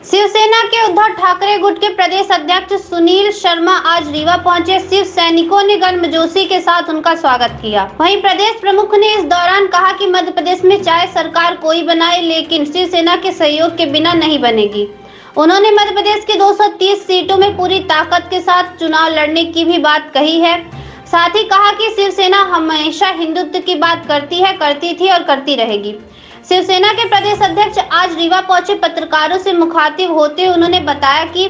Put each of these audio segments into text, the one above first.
शिवसेना के उद्धव ठाकरे गुट के प्रदेश अध्यक्ष सुनील शर्मा आज रीवा पहुंचे। शिव सैनिकों ने गर्मजोशी के साथ उनका स्वागत किया। वहीं प्रदेश प्रमुख ने इस दौरान कहा कि मध्य प्रदेश में चाहे सरकार कोई बनाए, लेकिन शिवसेना के सहयोग के बिना नहीं बनेगी। उन्होंने मध्य प्रदेश की 230 सीटों में पूरी ताकत के साथ चुनाव लड़ने की भी बात कही है। साथ ही कहा कि शिवसेना हमेशा हिंदुत्व की बात करती है, करती थी और करती रहेगी। शिवसेना के प्रदेश अध्यक्ष आज रीवा पहुंचे। पत्रकारों से मुखातिब होते हुए उन्होंने बताया कि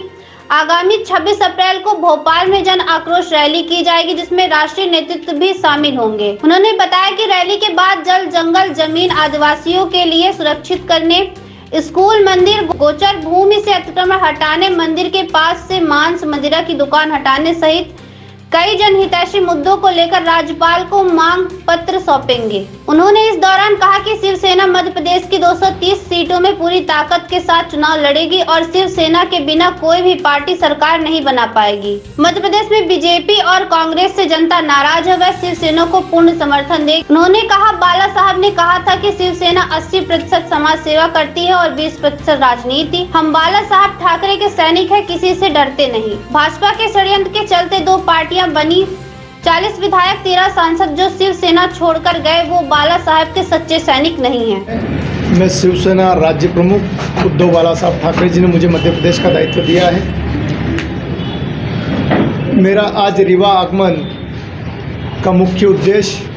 आगामी 26 अप्रैल को भोपाल में जन आक्रोश रैली की जाएगी, जिसमें राष्ट्रीय नेतृत्व भी शामिल होंगे। उन्होंने बताया कि रैली के बाद जल, जंगल, जमीन आदिवासियों के लिए सुरक्षित करने, स्कूल, मंदिर, गोचर भूमि से अतिक्रमण हटाने, मंदिर के पास से मांस मदिरा की दुकान हटाने सहित कई जनहितैषी मुद्दों को लेकर राज्यपाल को मांग पत्र सौंपेंगे। उन्होंने इस दौरान कहा कि शिवसेना मध्य प्रदेश की 230 सीटों में पूरी ताकत के साथ चुनाव लड़ेगी और शिवसेना के बिना कोई भी पार्टी सरकार नहीं बना पाएगी। मध्य प्रदेश में बीजेपी और कांग्रेस से जनता नाराज है, वह शिवसेना को पूर्ण समर्थन देगी। उन्होंने कहा, बाला साहब ने कहा था कि शिवसेना 80% समाज सेवा करती है और 20% राजनीति। हम बाला साहब ठाकरे के सैनिक है, किसी से डरते नहीं। भाजपा के षड्यंत्र के चलते 2 पार्टियां बनी, 40 विधायक, 13 सांसद जो शिवसेना छोड़कर गए, वो बाला साहब के सच्चे सैनिक नहीं हैं। मैं शिवसेना राज्य प्रमुख उद्धव बाला साहब ठाकरे जी ने मुझे मध्य प्रदेश का दायित्व दिया है। मेरा आज रीवा आगमन का मुख्य उद्देश्य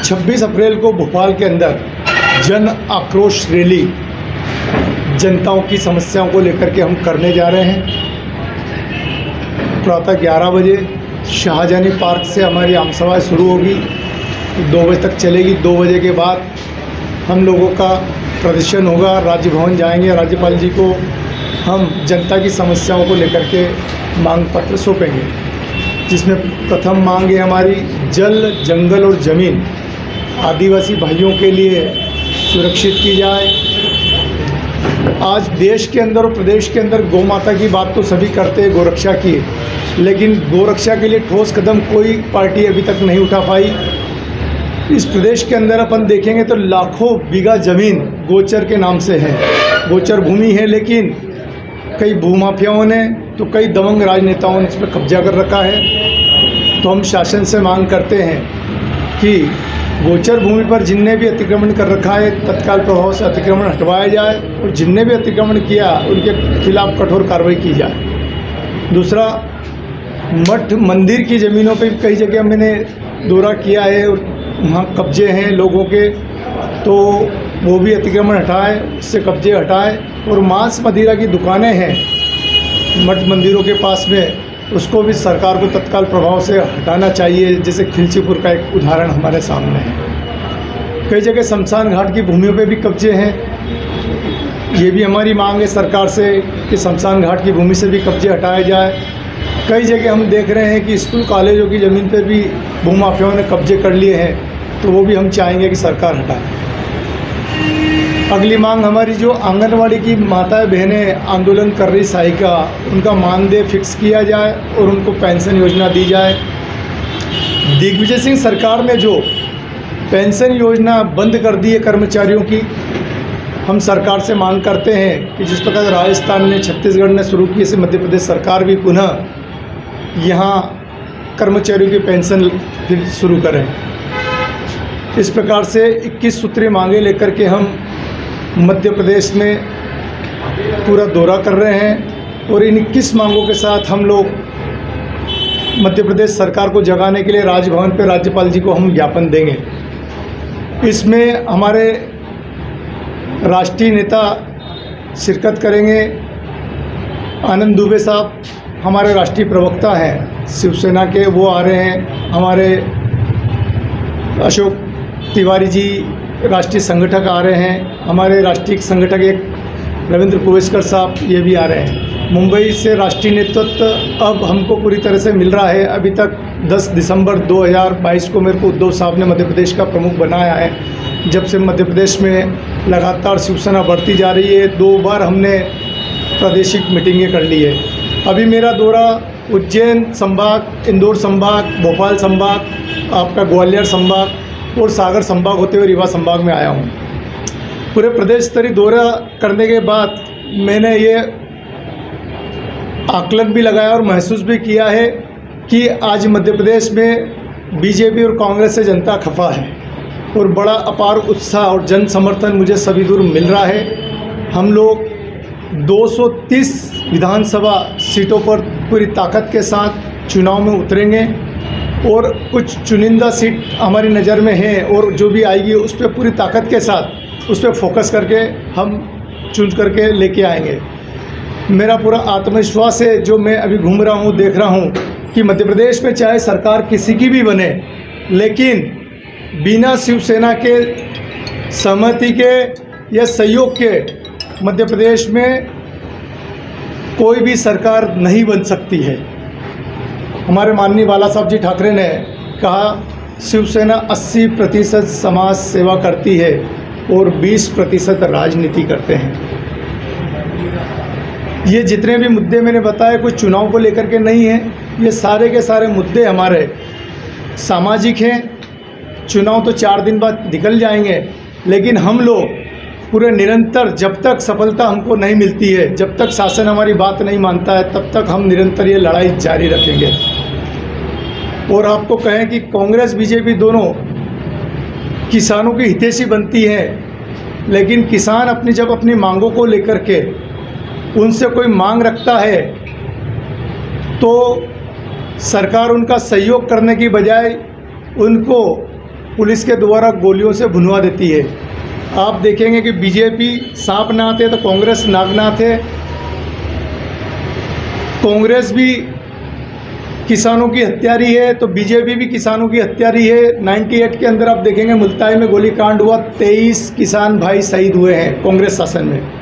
26 अप्रैल को भोपाल के अंदर जन आक्रोश रैली जनताओं की समस्याओं को लेकर के हम करने जा रहे हैं। प्रातः 11 बजे शाहजहानी पार्क से हमारी आमसभा शुरू होगी, 2 बजे तक चलेगी। 2 बजे के बाद हम लोगों का प्रदर्शन होगा, राज्य भवन जाएंगे। राज्यपाल जी को हम जनता की समस्याओं को लेकर के मांग पत्र सौंपेंगे, जिसमें प्रथम मांग है हमारी जल, जंगल और ज़मीन आदिवासी भाइयों के लिए सुरक्षित की जाए। आज देश के अंदर और प्रदेश के अंदर गौ माता की बात तो सभी करते हैं, गोरक्षा की, लेकिन गोरक्षा के लिए ठोस कदम कोई पार्टी अभी तक नहीं उठा पाई। इस प्रदेश के अंदर अपन देखेंगे तो लाखों बीघा ज़मीन गोचर के नाम से है, गोचर भूमि है, लेकिन कई भूमाफियाओं ने तो कई दबंग राजनेताओं ने इस पर कब्जा कर रखा है। तो हम शासन से मांग करते हैं कि गोचर भूमि पर जिनने भी अतिक्रमण कर रखा है तत्काल प्रभाव से अतिक्रमण हटवाया जाए और जिनने भी अतिक्रमण किया उनके खिलाफ कठोर कार्रवाई की जाए। दूसरा, मठ मंदिर की ज़मीनों पे कई जगह मैंने दौरा किया है और वहाँ कब्जे हैं लोगों के, तो वो भी अतिक्रमण हटाए, उससे कब्जे हटाए। और मांस मदिरा की दुकानें हैं मठ मंदिरों के पास में, उसको भी सरकार को तत्काल प्रभाव से हटाना चाहिए। जैसे खिलचीपुर का एक उदाहरण हमारे सामने है। कई जगह शमशान घाट की भूमियों पे भी कब्जे हैं। ये भी हमारी मांग है सरकार से कि शमशान घाट की भूमि से भी कब्जे हटाए जाए। कई जगह हम देख रहे हैं कि स्कूल कॉलेजों की ज़मीन पे भी भूमाफियाओं ने कब्जे कर लिए हैं, तो वो भी हम चाहेंगे कि सरकार हटाए। अगली मांग हमारी जो आंगनवाड़ी की माताएं बहनें आंदोलन कर रही सहायिका, उनका मानदेय फिक्स किया जाए और उनको पेंशन योजना दी जाए। दिग्विजय सिंह सरकार ने जो पेंशन योजना बंद कर दी है कर्मचारियों की, हम सरकार से मांग करते हैं कि जिस प्रकार राजस्थान ने, छत्तीसगढ़ ने शुरू की, इसे मध्य प्रदेश सरकार भी पुनः यहाँ कर्मचारियों की पेंशन फिर शुरू करें। इस प्रकार से 21 सूत्रीय मांगे लेकर के हम मध्य प्रदेश में पूरा दौरा कर रहे हैं और इन 21 मांगों के साथ हम लोग मध्य प्रदेश सरकार को जगाने के लिए राजभवन पर राज्यपाल जी को हम ज्ञापन देंगे। इसमें हमारे राष्ट्रीय नेता शिरकत करेंगे। आनंद दुबे साहब हमारे राष्ट्रीय प्रवक्ता हैं शिवसेना के, वो आ रहे हैं। हमारे अशोक तिवारी जी राष्ट्रीय संगठक आ रहे हैं। हमारे राष्ट्रीय संगठक एक रविंद्र कुवेस्कर साहब, ये भी आ रहे हैं। मुंबई से राष्ट्रीय नेतृत्व अब हमको पूरी तरह से मिल रहा है। अभी तक 10 दिसंबर 2022 को मेरे को उद्धव साहब ने मध्य प्रदेश का प्रमुख बनाया है। जब से मध्य प्रदेश में लगातार शिवसेना बढ़ती जा रही है। 2 बार हमने प्रादेशिक मीटिंगें कर ली है। अभी मेरा दौरा उज्जैन संभाग, इंदौर संभाग, भोपाल संभाग, आपका ग्वालियर संभाग और सागर संभाग होते हुए रीवा संभाग में आया हूँ। पूरे प्रदेश स्तरीय दौरा करने के बाद मैंने ये आकलन भी लगाया और महसूस भी किया है कि आज मध्य प्रदेश में बीजेपी और कांग्रेस से जनता खफा है और बड़ा अपार उत्साह और जन समर्थन मुझे सभी दूर मिल रहा है। हम लोग 230 विधानसभा सीटों पर पूरी ताकत के साथ चुनाव में उतरेंगे और कुछ चुनिंदा सीट हमारी नज़र में है और जो भी आएगी उस पर पूरी ताकत के साथ उस पर फोकस करके हम चुन करके लेके आएंगे। मेरा पूरा आत्मविश्वास है, जो मैं अभी घूम रहा हूँ देख रहा हूँ कि मध्य प्रदेश में चाहे सरकार किसी की भी बने, लेकिन बिना शिवसेना के सहमति के या सहयोग के मध्य प्रदेश में कोई भी सरकार नहीं बन सकती है। हमारे माननीय बाला साहब जी ठाकरे ने कहा, शिवसेना 80% समाज सेवा करती है और 20% राजनीति करते हैं। ये जितने भी मुद्दे मैंने बताए कोई चुनाव को लेकर के नहीं है, ये सारे के सारे मुद्दे हमारे सामाजिक हैं। चुनाव तो 4 दिन बाद निकल जाएंगे, लेकिन हम लोग पूरे निरंतर, जब तक सफलता हमको नहीं मिलती है, जब तक शासन हमारी बात नहीं मानता है, तब तक हम निरंतर ये लड़ाई जारी रखेंगे। और आपको कहें कि कांग्रेस बीजेपी दोनों किसानों की हितैषी बनती है, लेकिन किसान जब अपनी मांगों को लेकर के उनसे कोई मांग रखता है तो सरकार उनका सहयोग करने की बजाय उनको पुलिस के द्वारा गोलियों से भुनवा देती है। आप देखेंगे कि बीजेपी सांप नाथ है तो कांग्रेस नागनाथ है। कांग्रेस भी किसानों की हत्यारी है तो बीजेपी भी किसानों की हत्यारी है। 98 के अंदर आप देखेंगे मुल्ताई में गोलीकांड हुआ, 23 किसान भाई शहीद हुए हैं कांग्रेस शासन में।